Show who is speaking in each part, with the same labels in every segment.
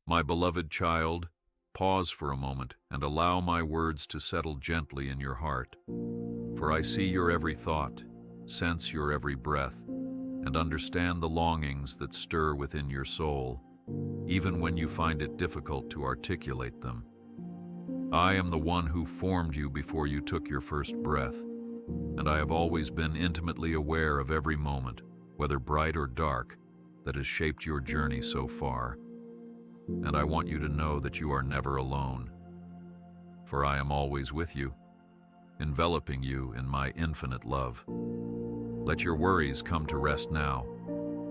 Speaker 1: My beloved child, pause for a moment and allow my words to settle gently in your heart. For I see your every thought, sense your every breath, and understand the longings that stir within your soul, even when you find it difficult to articulate them. I am the one who formed you before you took your first breath, and I have always been intimately aware of every moment, whether bright or dark, that has shaped your journey so far. And I want you to know that you are never alone, for I am always with you, enveloping you in my infinite love. Let your worries come to rest now,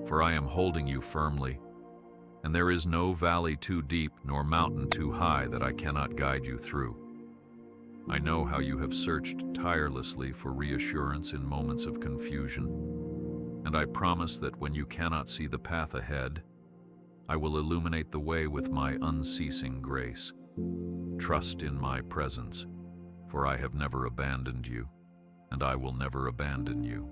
Speaker 1: for I am holding you firmly, and there is no valley too deep nor mountain too high that I cannot guide you through. I know how you have searched tirelessly for reassurance in moments of confusion, and I promise that when you cannot see the path ahead, I will illuminate the way with my unceasing grace. Trust in my presence, for I have never abandoned you, and I will never abandon you.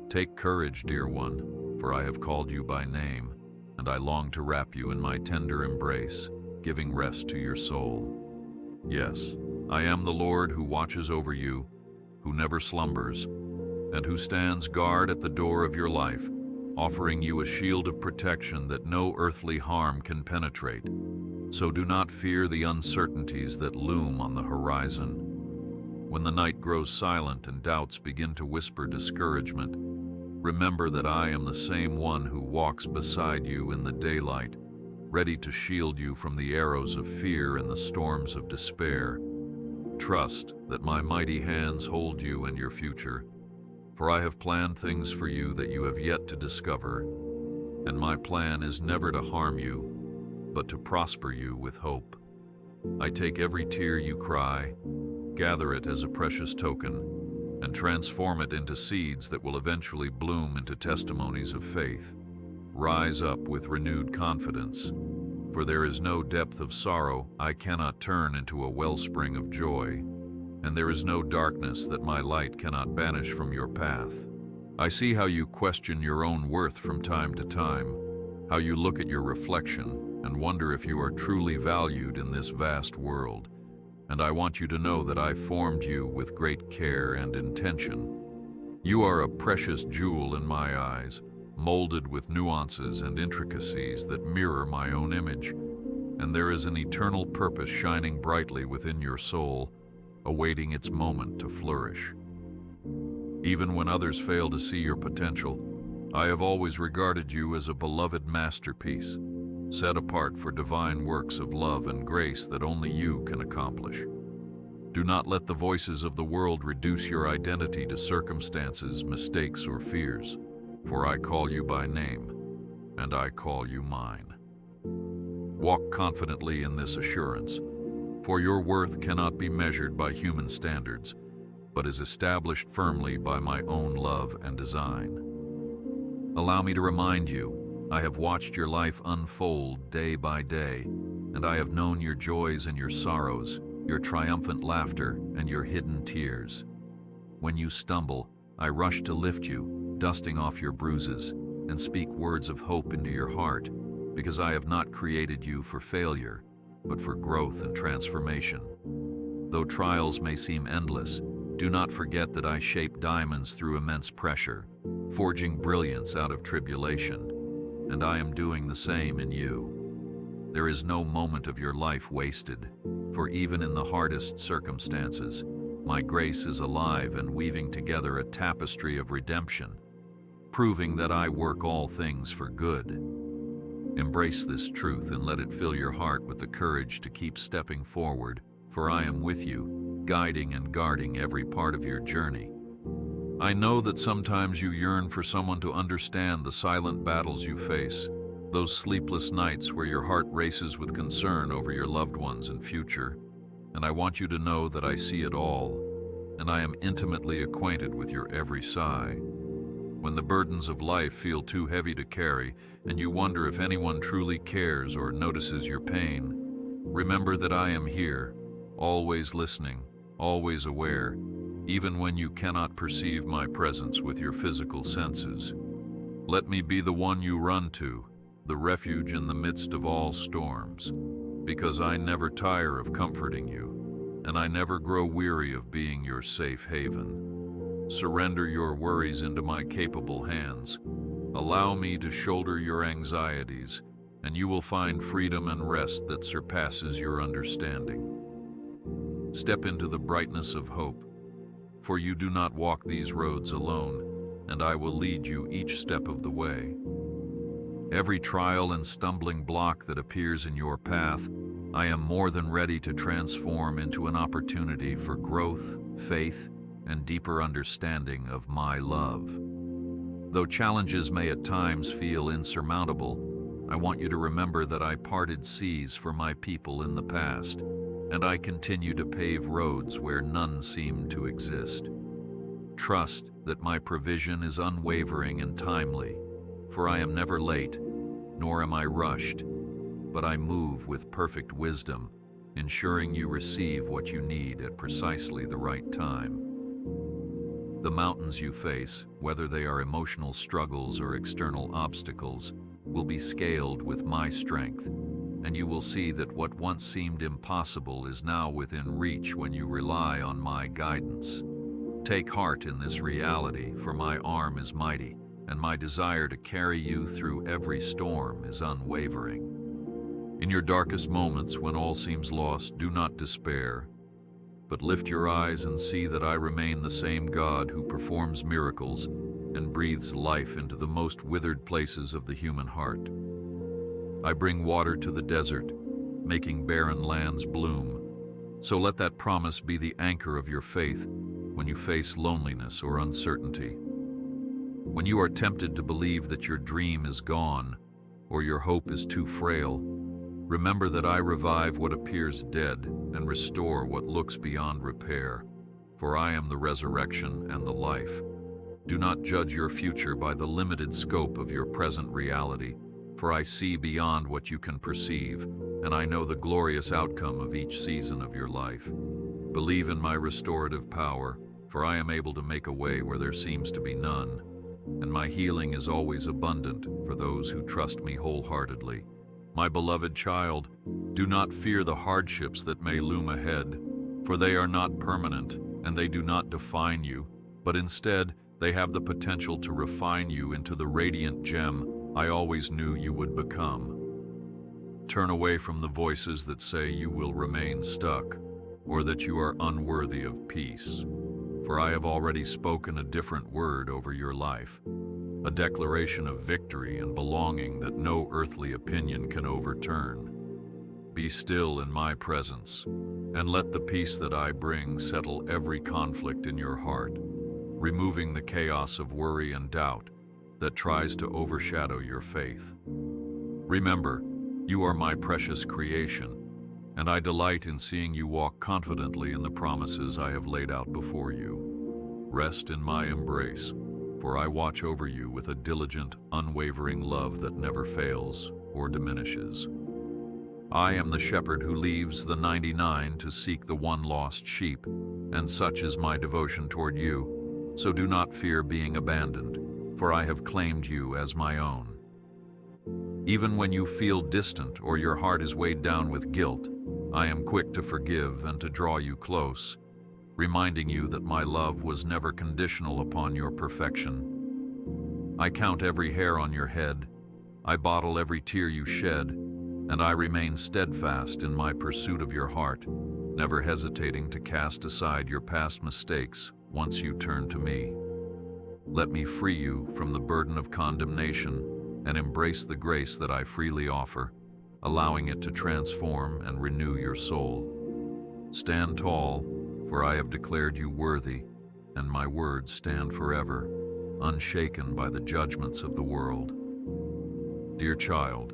Speaker 1: Take courage, dear one, for I have called you by name, and I long to wrap you in my tender embrace, giving rest to your soul. Yes, I am the Lord who watches over you, who never slumbers, and who stands guard at the door of your life, offering you a shield of protection that no earthly harm can penetrate. So do not fear the uncertainties that loom on the horizon. When the night grows silent and doubts begin to whisper discouragement, remember that I am the same one who walks beside you in the daylight, ready to shield you from the arrows of fear and the storms of despair. Trust that my mighty hands hold you and your future, for I have planned things for you that you have yet to discover, and my plan is never to harm you, but to prosper you with hope. I take every tear you cry, gather it as a precious token, and transform it into seeds that will eventually bloom into testimonies of faith. Rise up with renewed confidence, for there is no depth of sorrow I cannot turn into a wellspring of joy, and there is no darkness that my light cannot banish from your path. I see how you question your own worth from time to time, how you look at your reflection and wonder if you are truly valued in this vast world. And I want you to know that I formed you with great care and intention. You are a precious jewel in my eyes, molded with nuances and intricacies that mirror my own image, and there is an eternal purpose shining brightly within your soul, awaiting its moment to flourish. Even when others fail to see your potential, I have always regarded you as a beloved masterpiece, set apart for divine works of love and grace that only you can accomplish. Do not let the voices of the world reduce your identity to circumstances, mistakes, or fears, for I call you by name, and I call you mine. Walk confidently in this assurance, for your worth cannot be measured by human standards, but is established firmly by my own love and design. Allow me to remind you, I have watched your life unfold day by day, and I have known your joys and your sorrows, your triumphant laughter and your hidden tears. When you stumble, I rush to lift you, dusting off your bruises, and speak words of hope into your heart, because I have not created you for failure, but for growth and transformation. Though trials may seem endless, do not forget that I shape diamonds through immense pressure, forging brilliance out of tribulation, and I am doing the same in you. There is no moment of your life wasted, for even in the hardest circumstances, my grace is alive and weaving together a tapestry of redemption, proving that I work all things for good. Embrace this truth and let it fill your heart with the courage to keep stepping forward, for I am with you, guiding and guarding every part of your journey. I know that sometimes you yearn for someone to understand the silent battles you face, those sleepless nights where your heart races with concern over your loved ones and future, and I want you to know that I see it all, and I am intimately acquainted with your every sigh. When the burdens of life feel too heavy to carry, and you wonder if anyone truly cares or notices your pain, remember that I am here, always listening, always aware, even when you cannot perceive my presence with your physical senses. Let me be the one you run to, the refuge in the midst of all storms, because I never tire of comforting you, and I never grow weary of being your safe haven. Surrender your worries into my capable hands. Allow me to shoulder your anxieties, and you will find freedom and rest that surpasses your understanding. Step into the brightness of hope, for you do not walk these roads alone, and I will lead you each step of the way. Every trial and stumbling block that appears in your path, I am more than ready to transform into an opportunity for growth, faith, and deeper understanding of my love. Though challenges may at times feel insurmountable, I want you to remember that I parted seas for my people in the past, and I continue to pave roads where none seem to exist. Trust that my provision is unwavering and timely, for I am never late, nor am I rushed, but I move with perfect wisdom, ensuring you receive what you need at precisely the right time. The mountains you face, whether they are emotional struggles or external obstacles, will be scaled with my strength, and you will see that what once seemed impossible is now within reach when you rely on my guidance. Take heart in this reality, for my arm is mighty, and my desire to carry you through every storm is unwavering. In your darkest moments, when all seems lost, do not despair, but lift your eyes and see that I remain the same God who performs miracles and breathes life into the most withered places of the human heart. I bring water to the desert, making barren lands bloom. So let that promise be the anchor of your faith when you face loneliness or uncertainty. When you are tempted to believe that your dream is gone or your hope is too frail, remember that I revive what appears dead and restore what looks beyond repair, for I am the resurrection and the life. Do not judge your future by the limited scope of your present reality, for I see beyond what you can perceive, and I know the glorious outcome of each season of your life. Believe in my restorative power, for I am able to make a way where there seems to be none, and my healing is always abundant for those who trust me wholeheartedly. My beloved child, do not fear the hardships that may loom ahead, for they are not permanent and they do not define you, but instead they have the potential to refine you into the radiant gem I always knew you would become. Turn away from the voices that say you will remain stuck, or that you are unworthy of peace, for I have already spoken a different word over your life, a declaration of victory and belonging that no earthly opinion can overturn. Be still in my presence, and let the peace that I bring settle every conflict in your heart, removing the chaos of worry and doubt that tries to overshadow your faith. Remember, you are my precious creation, and I delight in seeing you walk confidently in the promises I have laid out before you. Rest in my embrace, for I watch over you with a diligent, unwavering love that never fails or diminishes. I am the shepherd who leaves the 99 to seek the one lost sheep, and such is my devotion toward you. So do not fear being abandoned, for I have claimed you as my own. Even when you feel distant or your heart is weighed down with guilt, I am quick to forgive and to draw you close, reminding you that my love was never conditional upon your perfection. I count every hair on your head, I bottle every tear you shed, and I remain steadfast in my pursuit of your heart, never hesitating to cast aside your past mistakes once you turn to me. Let me free you from the burden of condemnation and embrace the grace that I freely offer, allowing it to transform and renew your soul. Stand tall, for I have declared you worthy, and my words stand forever, unshaken by the judgments of the world. Dear child,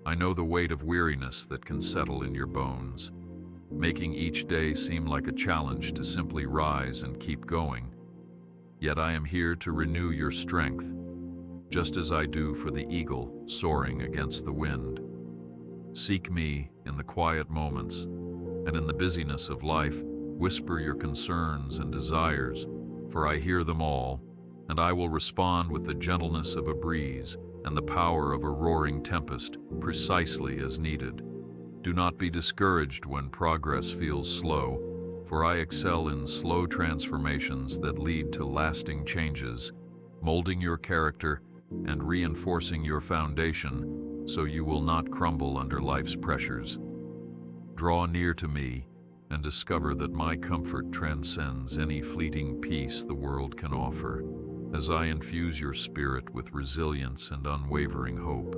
Speaker 1: I know the weight of weariness that can settle in your bones, making each day seem like a challenge to simply rise and keep going. Yet I am here to renew your strength, just as I do for the eagle soaring against the wind. Seek me in the quiet moments, and in the busyness of life, whisper your concerns and desires, for I hear them all, and I will respond with the gentleness of a breeze and the power of a roaring tempest precisely as needed. Do not be discouraged when progress feels slow, for I excel in slow transformations that lead to lasting changes, molding your character and reinforcing your foundation so you will not crumble under life's pressures. Draw near to me and discover that my comfort transcends any fleeting peace the world can offer, as I infuse your spirit with resilience and unwavering hope.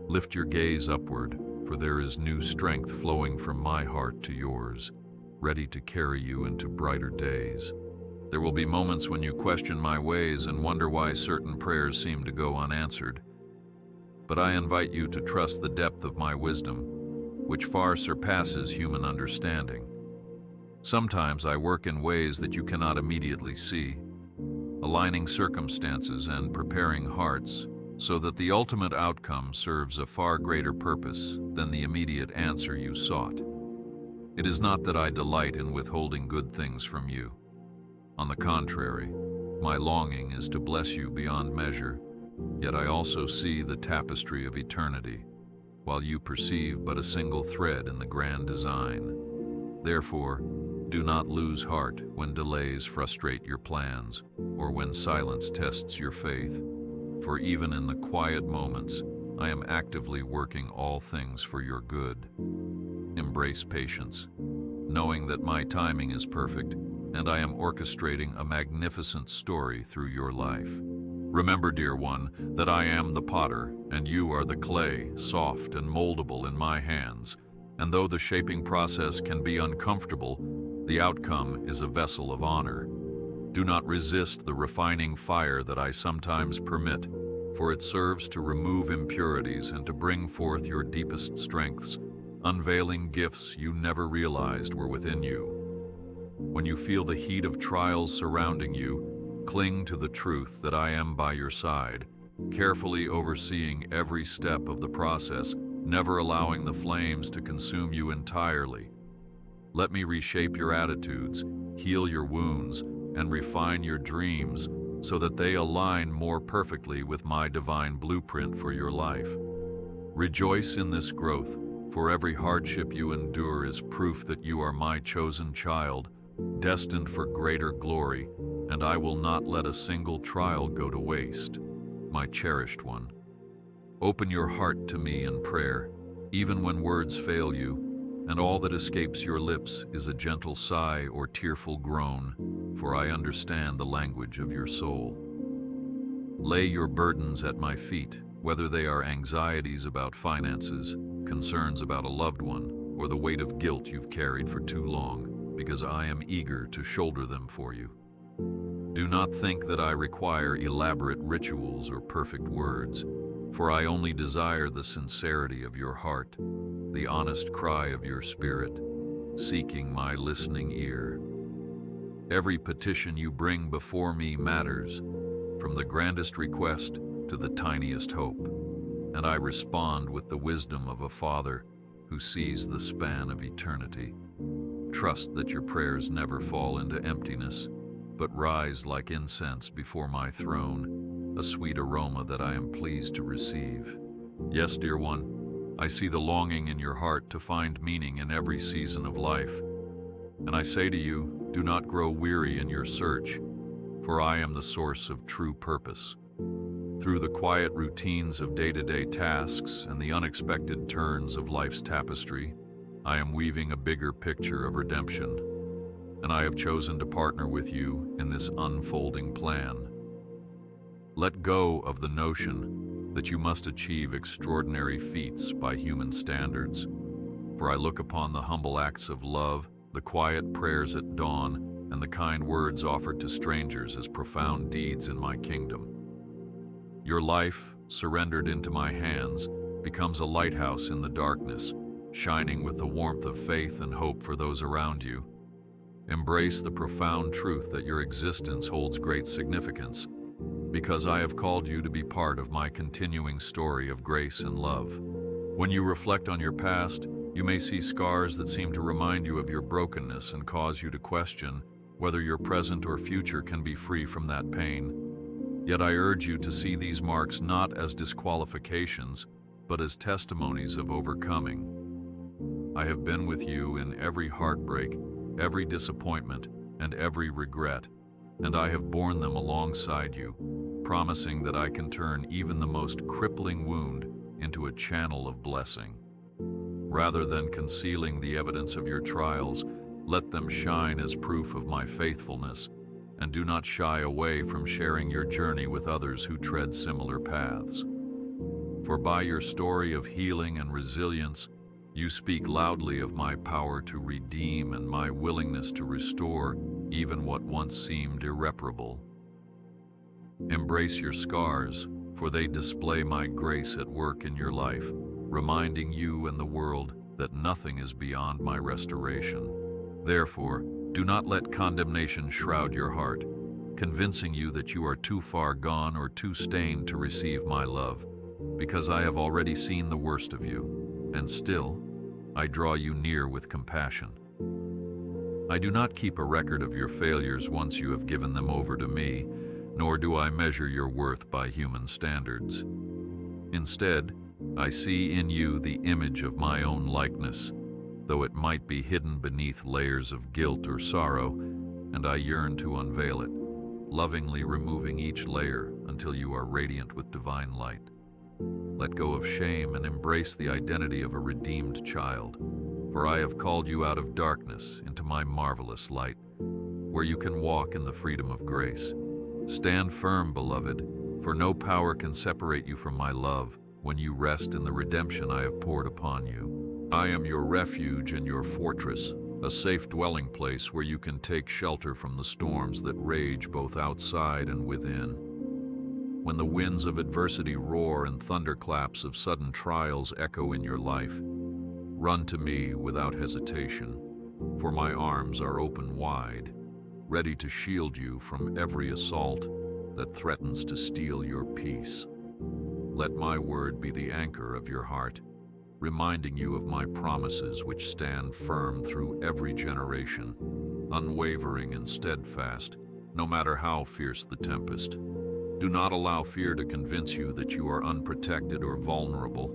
Speaker 1: Lift your gaze upward, for there is new strength flowing from my heart to yours, ready to carry you into brighter days. There will be moments when you question my ways and wonder why certain prayers seem to go unanswered. But I invite you to trust the depth of my wisdom, which far surpasses human understanding. Sometimes I work in ways that you cannot immediately see, aligning circumstances and preparing hearts so that the ultimate outcome serves a far greater purpose than the immediate answer you sought. It is not that I delight in withholding good things from you. On the contrary, my longing is to bless you beyond measure, yet I also see the tapestry of eternity, while you perceive but a single thread in the grand design. Therefore, do not lose heart when delays frustrate your plans or when silence tests your faith, for even in the quiet moments, I am actively working all things for your good. Embrace patience, knowing that my timing is perfect and I am orchestrating a magnificent story through your life. Remember, dear one, that I am the potter and you are the clay, soft and moldable in my hands. And though the shaping process can be uncomfortable, the outcome is a vessel of honor. Do not resist the refining fire that I sometimes permit, for it serves to remove impurities and to bring forth your deepest strengths, unveiling gifts you never realized were within you. When you feel the heat of trials surrounding you, cling to the truth that I am by your side, carefully overseeing every step of the process, never allowing the flames to consume you entirely. Let me reshape your attitudes, heal your wounds, and refine your dreams so that they align more perfectly with my divine blueprint for your life. Rejoice in this growth, for every hardship you endure is proof that you are my chosen child, destined for greater glory, and I will not let a single trial go to waste. My cherished one, open your heart to me in prayer, even when words fail you, and all that escapes your lips is a gentle sigh or tearful groan, for I understand the language of your soul. Lay your burdens at my feet, whether they are anxieties about finances, concerns about a loved one, or the weight of guilt you've carried for too long, because I am eager to shoulder them for you. Do not think that I require elaborate rituals or perfect words, for I only desire the sincerity of your heart, the honest cry of your spirit, seeking my listening ear. Every petition you bring before me matters, from the grandest request to the tiniest hope, and I respond with the wisdom of a father who sees the span of eternity. Trust that your prayers never fall into emptiness, but rise like incense before my throne, a sweet aroma that I am pleased to receive. Yes, dear one, I see the longing in your heart to find meaning in every season of life. And I say to you, do not grow weary in your search, for I am the source of true purpose. Through the quiet routines of day-to-day tasks and the unexpected turns of life's tapestry, I am weaving a bigger picture of redemption, and I have chosen to partner with you in this unfolding plan. Let go of the notion that you must achieve extraordinary feats by human standards, for I look upon the humble acts of love, the quiet prayers at dawn, and the kind words offered to strangers as profound deeds in my kingdom. Your life, surrendered into my hands, becomes a lighthouse in the darkness, shining with the warmth of faith and hope for those around you. Embrace the profound truth that your existence holds great significance, because I have called you to be part of my continuing story of grace and love. When you reflect on your past, you may see scars that seem to remind you of your brokenness and cause you to question whether your present or future can be free from that pain. Yet I urge you to see these marks not as disqualifications, but as testimonies of overcoming. I have been with you in every heartbreak, every disappointment, and every regret, and I have borne them alongside you, promising that I can turn even the most crippling wound into a channel of blessing. Rather than concealing the evidence of your trials, let them shine as proof of my faithfulness, and do not shy away from sharing your journey with others who tread similar paths. For by your story of healing and resilience, you speak loudly of my power to redeem and my willingness to restore even what once seemed irreparable. Embrace your scars, for they display my grace at work in your life, reminding you and the world that nothing is beyond my restoration. Therefore, do not let condemnation shroud your heart, convincing you that you are too far gone or too stained to receive my love, because I have already seen the worst of you, and still, I draw you near with compassion. I do not keep a record of your failures once you have given them over to me, nor do I measure your worth by human standards. Instead, I see in you the image of my own likeness, though it might be hidden beneath layers of guilt or sorrow, and I yearn to unveil it, lovingly removing each layer until you are radiant with divine light. Let go of shame and embrace the identity of a redeemed child, for I have called you out of darkness into my marvelous light, where you can walk in the freedom of grace. Stand firm, beloved, for no power can separate you from my love when you rest in the redemption I have poured upon you. I am your refuge and your fortress, a safe dwelling place where you can take shelter from the storms that rage both outside and within. When the winds of adversity roar and thunderclaps of sudden trials echo in your life, run to me without hesitation, for my arms are open wide, ready to shield you from every assault that threatens to steal your peace. Let my word be the anchor of your heart, reminding you of my promises which stand firm through every generation, unwavering and steadfast, no matter how fierce the tempest. Do not allow fear to convince you that you are unprotected or vulnerable,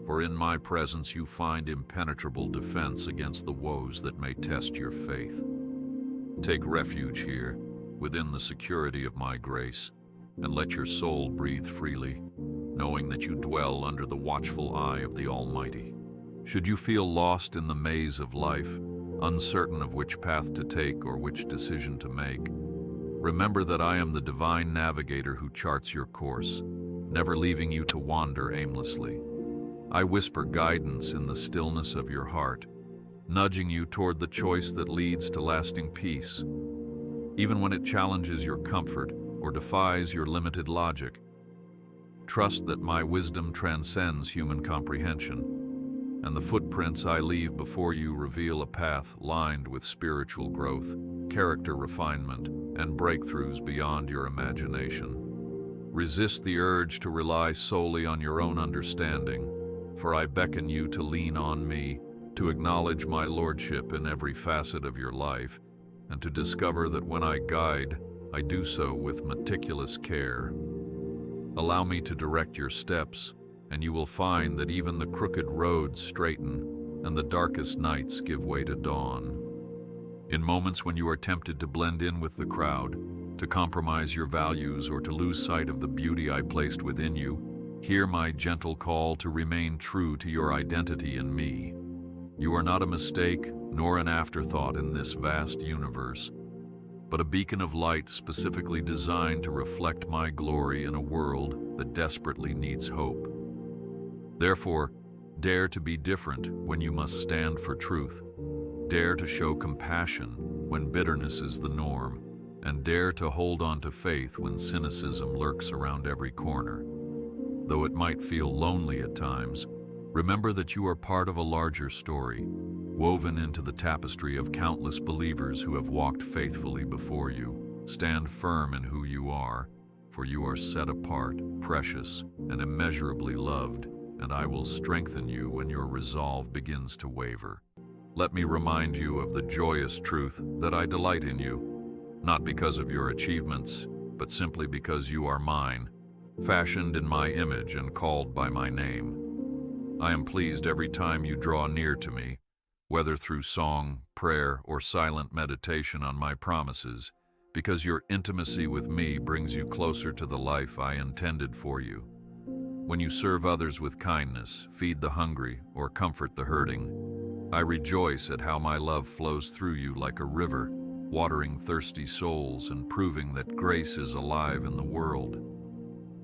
Speaker 1: for in my presence you find impenetrable defense against the woes that may test your faith. Take refuge here, within the security of my grace, and let your soul breathe freely, knowing that you dwell under the watchful eye of the Almighty. Should you feel lost in the maze of life, uncertain of which path to take or which decision to make, remember that I am the divine navigator who charts your course, never leaving you to wander aimlessly. I whisper guidance in the stillness of your heart, nudging you toward the choice that leads to lasting peace. Even when it challenges your comfort or defies your limited logic, trust that my wisdom transcends human comprehension, and the footprints I leave before you reveal a path lined with spiritual growth, character refinement, and breakthroughs beyond your imagination. Resist the urge to rely solely on your own understanding, for I beckon you to lean on me, to acknowledge my lordship in every facet of your life, and to discover that when I guide, I do so with meticulous care. Allow me to direct your steps, and you will find that even the crooked roads straighten and the darkest nights give way to dawn. In moments when you are tempted to blend in with the crowd, to compromise your values, or to lose sight of the beauty I placed within you, hear my gentle call to remain true to your identity in me. You are not a mistake nor an afterthought in this vast universe, but a beacon of light specifically designed to reflect my glory in a world that desperately needs hope. Therefore, dare to be different when you must stand for truth. Dare to show compassion when bitterness is the norm, and dare to hold on to faith when cynicism lurks around every corner. Though it might feel lonely at times, remember that you are part of a larger story, woven into the tapestry of countless believers who have walked faithfully before you. Stand firm in who you are, for you are set apart, precious, and immeasurably loved, and I will strengthen you when your resolve begins to waver. Let me remind you of the joyous truth that I delight in you, not because of your achievements, but simply because you are mine, fashioned in my image and called by my name. I am pleased every time you draw near to me, whether through song, prayer, or silent meditation on my promises, because your intimacy with me brings you closer to the life I intended for you. When you serve others with kindness, feed the hungry, or comfort the hurting, I rejoice at how my love flows through you like a river, watering thirsty souls and proving that grace is alive in the world.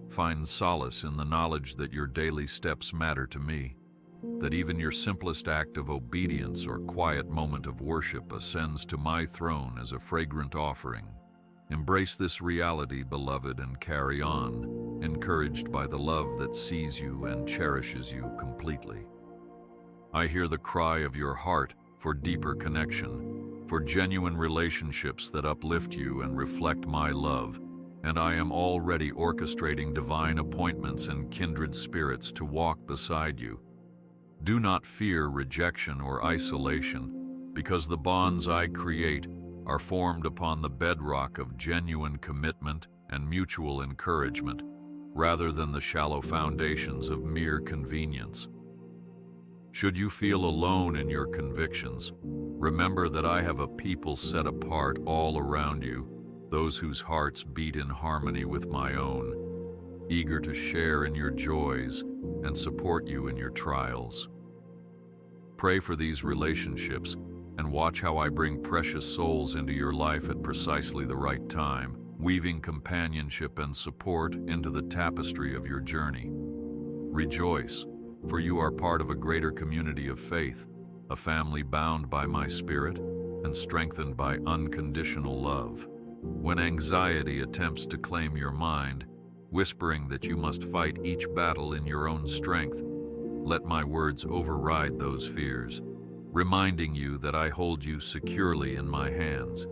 Speaker 1: Find solace in the knowledge that your daily steps matter to me, that even your simplest act of obedience or quiet moment of worship ascends to my throne as a fragrant offering. Embrace this reality, beloved, and carry on, encouraged by the love that sees you and cherishes you completely. I hear the cry of your heart for deeper connection, for genuine relationships that uplift you and reflect my love, and I am already orchestrating divine appointments and kindred spirits to walk beside you. Do not fear rejection or isolation, because the bonds I create are formed upon the bedrock of genuine commitment and mutual encouragement, rather than the shallow foundations of mere convenience. Should you feel alone in your convictions, remember that I have a people set apart all around you, those whose hearts beat in harmony with my own, eager to share in your joys and support you in your trials. Pray for these relationships and watch how I bring precious souls into your life at precisely the right time, weaving companionship and support into the tapestry of your journey. Rejoice, for you are part of a greater community of faith, a family bound by my spirit and strengthened by unconditional love. When anxiety attempts to claim your mind, whispering that you must fight each battle in your own strength, let my words override those fears, reminding you that I hold you securely in my hands.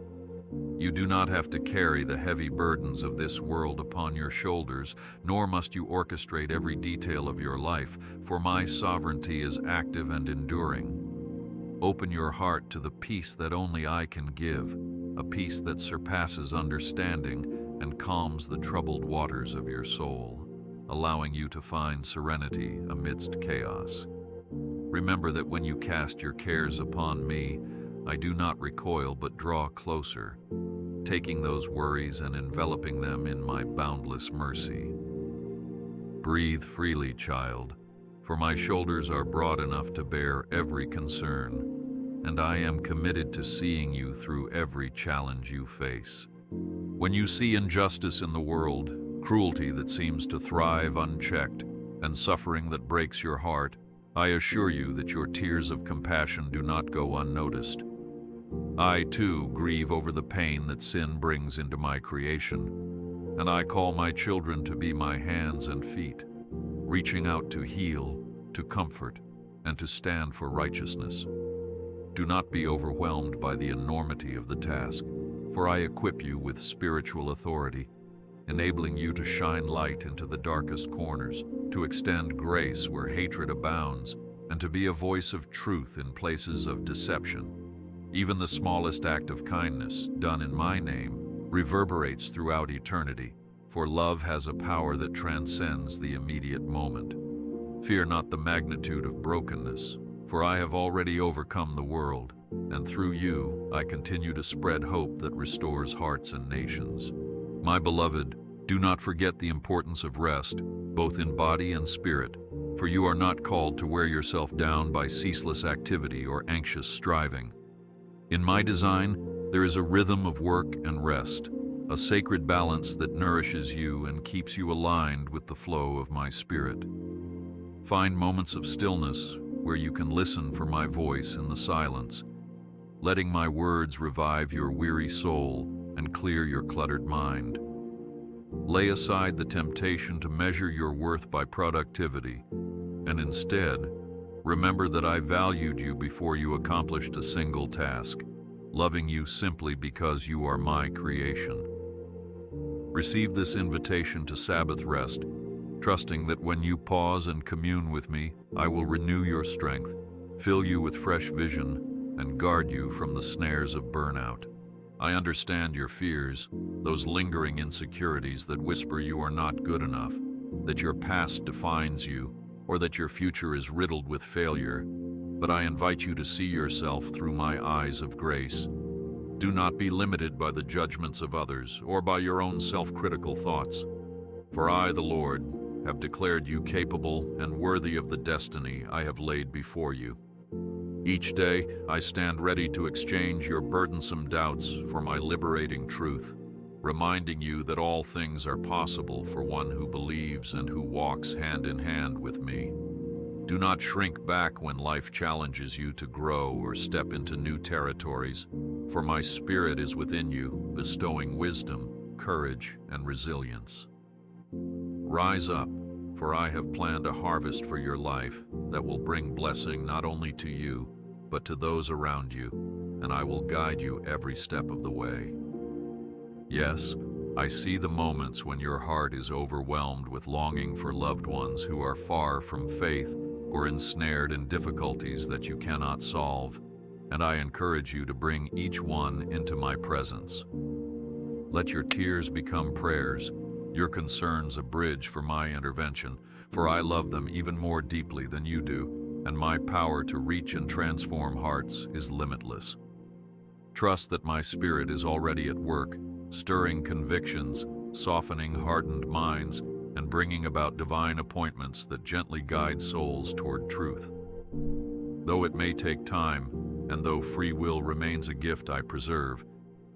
Speaker 1: You do not have to carry the heavy burdens of this world upon your shoulders, nor must you orchestrate every detail of your life, for my sovereignty is active and enduring. Open your heart to the peace that only I can give, a peace that surpasses understanding and calms the troubled waters of your soul, allowing you to find serenity amidst chaos. Remember that when you cast your cares upon me, I do not recoil but draw closer, taking those worries and enveloping them in my boundless mercy. Breathe freely, child, for my shoulders are broad enough to bear every concern, and I am committed to seeing you through every challenge you face. When you see injustice in the world, cruelty that seems to thrive unchecked, and suffering that breaks your heart, I assure you that your tears of compassion do not go unnoticed. I, too, grieve over the pain that sin brings into my creation, and I call my children to be my hands and feet, reaching out to heal, to comfort, and to stand for righteousness. Do not be overwhelmed by the enormity of the task, for I equip you with spiritual authority, enabling you to shine light into the darkest corners, to extend grace where hatred abounds, and to be a voice of truth in places of deception. Even the smallest act of kindness, done in my name, reverberates throughout eternity, for love has a power that transcends the immediate moment. Fear not the magnitude of brokenness, for I have already overcome the world, and through you I continue to spread hope that restores hearts and nations. My beloved, do not forget the importance of rest, both in body and spirit, for you are not called to wear yourself down by ceaseless activity or anxious striving. In my design, there is a rhythm of work and rest, a sacred balance that nourishes you and keeps you aligned with the flow of my spirit. Find moments of stillness where you can listen for my voice in the silence, letting my words revive your weary soul and clear your cluttered mind. Lay aside the temptation to measure your worth by productivity, and instead, remember that I valued you before you accomplished a single task, loving you simply because you are my creation. Receive this invitation to Sabbath rest, trusting that when you pause and commune with me, I will renew your strength, fill you with fresh vision, and guard you from the snares of burnout. I understand your fears, those lingering insecurities that whisper you are not good enough, that your past defines you, or that your future is riddled with failure. But I invite you to see yourself through my eyes of grace. Do not be limited by the judgments of others or by your own self-critical thoughts. For I, the Lord, have declared you capable and worthy of the destiny I have laid before you. Each day, I stand ready to exchange your burdensome doubts for my liberating truth, reminding you that all things are possible for one who believes and who walks hand in hand with me. Do not shrink back when life challenges you to grow or step into new territories, for my Spirit is within you, bestowing wisdom, courage, and resilience. Rise up, for I have planned a harvest for your life that will bring blessing not only to you, but to those around you, and I will guide you every step of the way. Yes, I see the moments when your heart is overwhelmed with longing for loved ones who are far from faith or ensnared in difficulties that you cannot solve, and I encourage you to bring each one into my presence. Let your tears become prayers, your concerns a bridge for my intervention, for I love them even more deeply than you do, and my power to reach and transform hearts is limitless. Trust that my Spirit is already at work, stirring convictions, softening hardened minds, and bringing about divine appointments that gently guide souls toward truth. Though it may take time, and though free will remains a gift I preserve,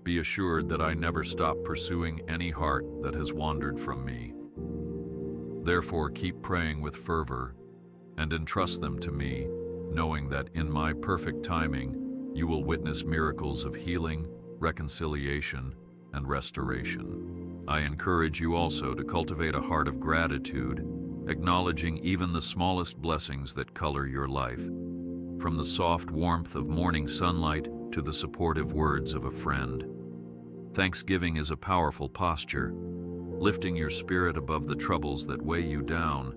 Speaker 1: be assured that I never stop pursuing any heart that has wandered from me. Therefore, keep praying with fervor and entrust them to me, knowing that in my perfect timing, you will witness miracles of healing, reconciliation, and restoration. I encourage you also to cultivate a heart of gratitude, acknowledging even the smallest blessings that color your life, from the soft warmth of morning sunlight to the supportive words of a friend. Thanksgiving is a powerful posture, lifting your spirit above the troubles that weigh you down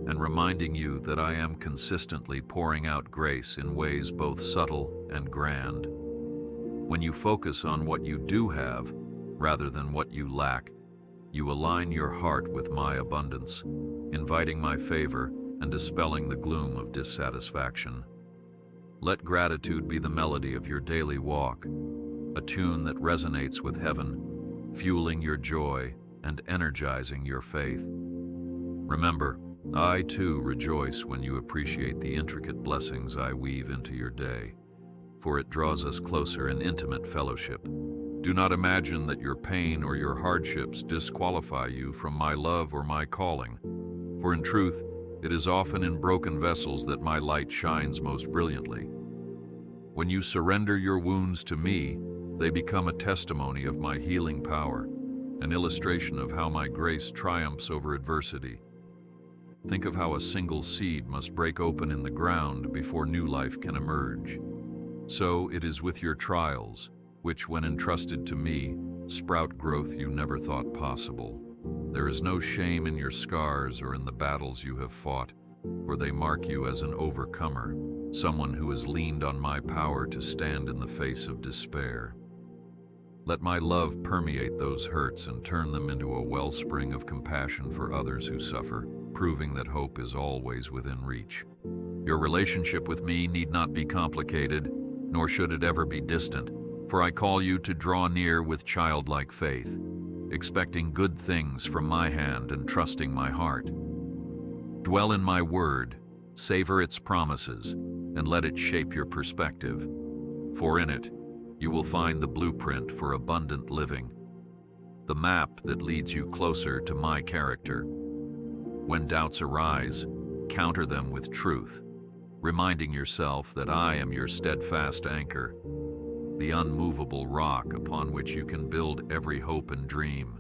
Speaker 1: and reminding you that I am consistently pouring out grace in ways both subtle and grand. When you focus on what you do have, rather than what you lack, you align your heart with my abundance, inviting my favor and dispelling the gloom of dissatisfaction. Let gratitude be the melody of your daily walk, a tune that resonates with heaven, fueling your joy and energizing your faith. Remember, I too rejoice when you appreciate the intricate blessings I weave into your day, for it draws us closer in intimate fellowship. Do not imagine that your pain or your hardships disqualify you from my love or my calling, for in truth, it is often in broken vessels that my light shines most brilliantly. When you surrender your wounds to me, they become a testimony of my healing power, an illustration of how my grace triumphs over adversity. Think of how a single seed must break open in the ground before new life can emerge. So it is with your trials, which, when entrusted to me, sprout growth you never thought possible. There is no shame in your scars or in the battles you have fought, for they mark you as an overcomer, someone who has leaned on my power to stand in the face of despair. Let my love permeate those hurts and turn them into a wellspring of compassion for others who suffer, proving that hope is always within reach. Your relationship with me need not be complicated, nor should it ever be distant, for I call you to draw near with childlike faith, expecting good things from my hand and trusting my heart. Dwell in my word, savor its promises, and let it shape your perspective, for in it, you will find the blueprint for abundant living, the map that leads you closer to my character. When doubts arise, counter them with truth, reminding yourself that I am your steadfast anchor, the unmovable rock upon which you can build every hope and dream.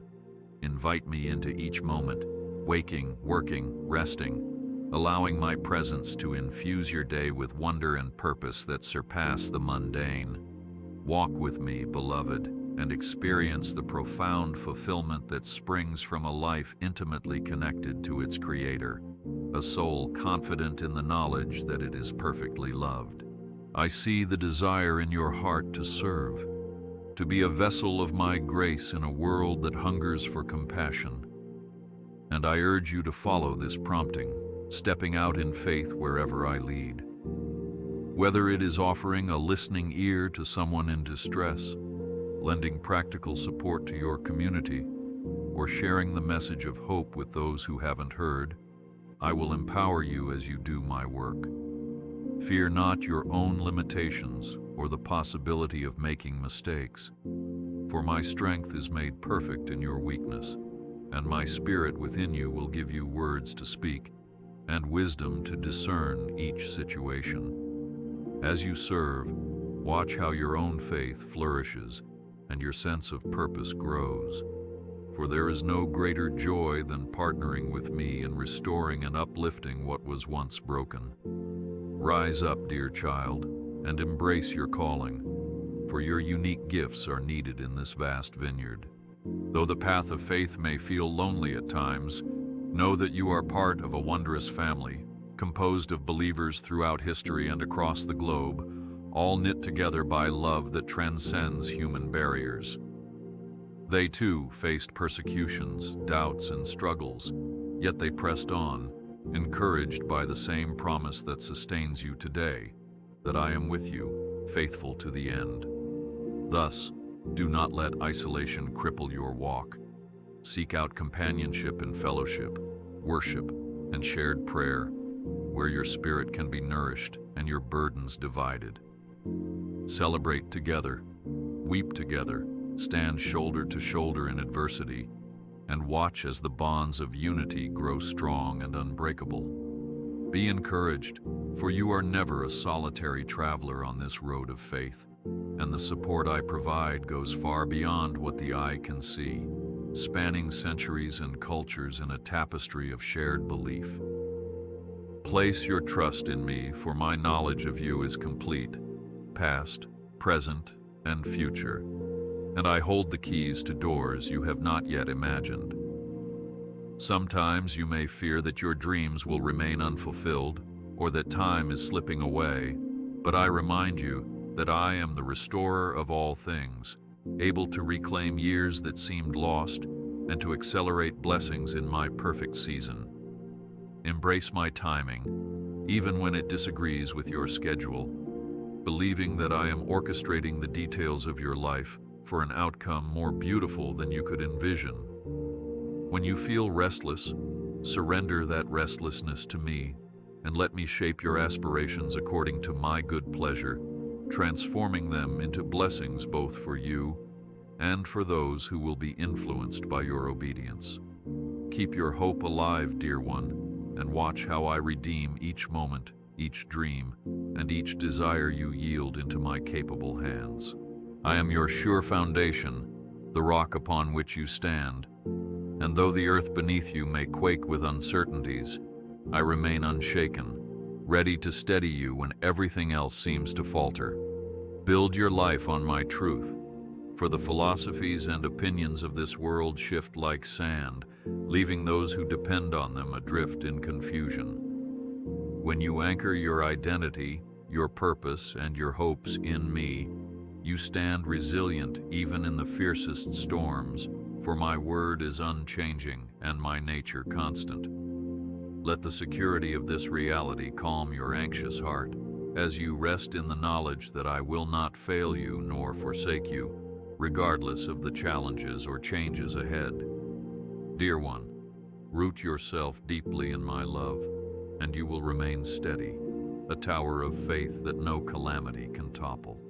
Speaker 1: Invite me into each moment, waking, working, resting, allowing my presence to infuse your day with wonder and purpose that surpass the mundane. Walk with me, beloved, and experience the profound fulfillment that springs from a life intimately connected to its Creator, a soul confident in the knowledge that it is perfectly loved. I see the desire in your heart to serve, to be a vessel of my grace in a world that hungers for compassion. And I urge you to follow this prompting, stepping out in faith wherever I lead. Whether it is offering a listening ear to someone in distress, lending practical support to your community, or sharing the message of hope with those who haven't heard, I will empower you as you do my work. Fear not your own limitations or the possibility of making mistakes, for my strength is made perfect in your weakness, and my Spirit within you will give you words to speak and wisdom to discern each situation. As you serve, watch how your own faith flourishes and your sense of purpose grows. For there is no greater joy than partnering with me in restoring and uplifting what was once broken. Rise up, dear child, and embrace your calling, for your unique gifts are needed in this vast vineyard. Though the path of faith may feel lonely at times, know that you are part of a wondrous family, composed of believers throughout history and across the globe, all knit together by love that transcends human barriers. They too faced persecutions, doubts, and struggles, yet they pressed on, encouraged by the same promise that sustains you today, that I am with you, faithful to the end. Thus, do not let isolation cripple your walk. Seek out companionship in fellowship, worship, and shared prayer, where your spirit can be nourished and your burdens divided. Celebrate together, weep together, stand shoulder to shoulder in adversity, and watch as the bonds of unity grow strong and unbreakable. Be encouraged, for you are never a solitary traveler on this road of faith, and the support I provide goes far beyond what the eye can see, spanning centuries and cultures in a tapestry of shared belief. Place your trust in me, for my knowledge of you is complete, past, present, and future, and I hold the keys to doors you have not yet imagined. Sometimes you may fear that your dreams will remain unfulfilled, or that time is slipping away, but I remind you that I am the restorer of all things, able to reclaim years that seemed lost and to accelerate blessings in my perfect season. Embrace my timing, even when it disagrees with your schedule, believing that I am orchestrating the details of your life for an outcome more beautiful than you could envision. When you feel restless, surrender that restlessness to me and let me shape your aspirations according to my good pleasure, transforming them into blessings both for you and for those who will be influenced by your obedience. Keep your hope alive, dear one, and watch how I redeem each moment, each dream, and each desire you yield into my capable hands. I am your sure foundation, the rock upon which you stand, and though the earth beneath you may quake with uncertainties, I remain unshaken, ready to steady you when everything else seems to falter. Build your life on my truth, for the philosophies and opinions of this world shift like sand, leaving those who depend on them adrift in confusion. When you anchor your identity, your purpose, and your hopes in me, you stand resilient even in the fiercest storms, for my word is unchanging and my nature constant. Let the security of this reality calm your anxious heart, as you rest in the knowledge that I will not fail you nor forsake you, regardless of the challenges or changes ahead. Dear one, root yourself deeply in my love, and you will remain steady, a tower of faith that no calamity can topple.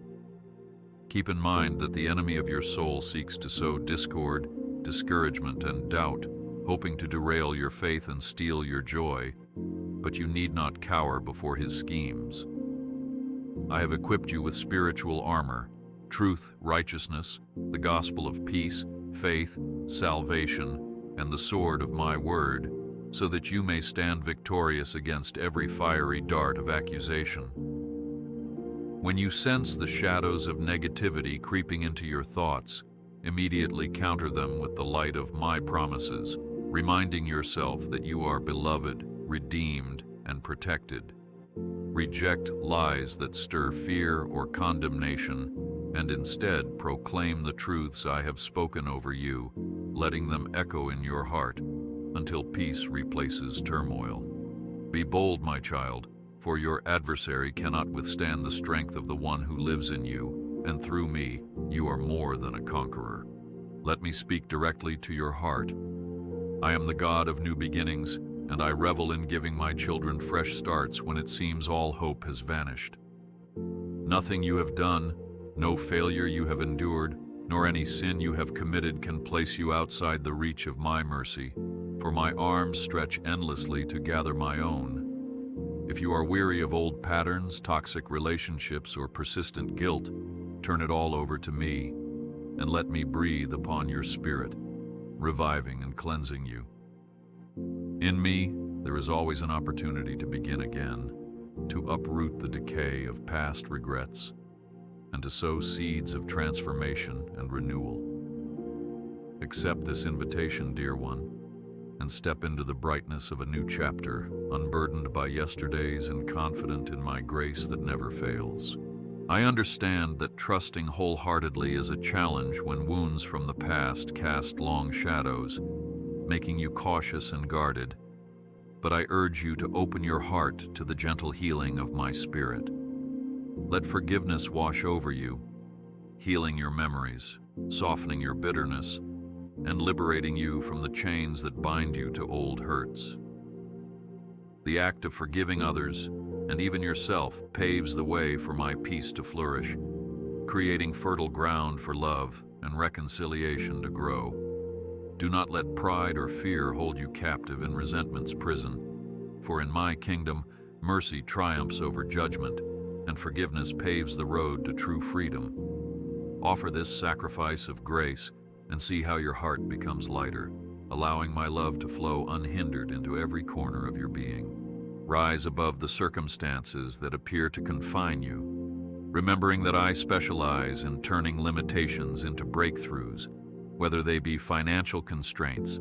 Speaker 1: Keep in mind that the enemy of your soul seeks to sow discord, discouragement, and doubt, hoping to derail your faith and steal your joy, but you need not cower before his schemes. I have equipped you with spiritual armor, truth, righteousness, the gospel of peace, faith, salvation, and the sword of my word, so that you may stand victorious against every fiery dart of accusation. When you sense the shadows of negativity creeping into your thoughts, immediately counter them with the light of my promises, reminding yourself that you are beloved, redeemed, and protected. Reject lies that stir fear or condemnation, and instead proclaim the truths I have spoken over you, letting them echo in your heart until peace replaces turmoil. Be bold, my child, for your adversary cannot withstand the strength of the one who lives in you, and through me you are more than a conqueror. Let me speak directly to your heart. I am the God of new beginnings, and I revel in giving my children fresh starts when it seems all hope has vanished. Nothing you have done, no failure you have endured, nor any sin you have committed can place you outside the reach of my mercy, for my arms stretch endlessly to gather my own. If you are weary of old patterns, toxic relationships, or persistent guilt, turn it all over to me, and let me breathe upon your spirit, reviving and cleansing you. In me, there is always an opportunity to begin again, to uproot the decay of past regrets, and to sow seeds of transformation and renewal. Accept this invitation, dear one, and step into the brightness of a new chapter, unburdened by yesterday's and confident in my grace that never fails. I understand that trusting wholeheartedly is a challenge when wounds from the past cast long shadows, making you cautious and guarded, but I urge you to open your heart to the gentle healing of my spirit. Let forgiveness wash over you, healing your memories, softening your bitterness, and liberating you from the chains that bind you to old hurts. The act of forgiving others, and even yourself, paves the way for my peace to flourish, creating fertile ground for love and reconciliation to grow. Do not let pride or fear hold you captive in resentment's prison, for in my kingdom, mercy triumphs over judgment, and forgiveness paves the road to true freedom. Offer this sacrifice of grace and see how your heart becomes lighter, allowing my love to flow unhindered into every corner of your being. Rise above the circumstances that appear to confine you, remembering that I specialize in turning limitations into breakthroughs, whether they be financial constraints,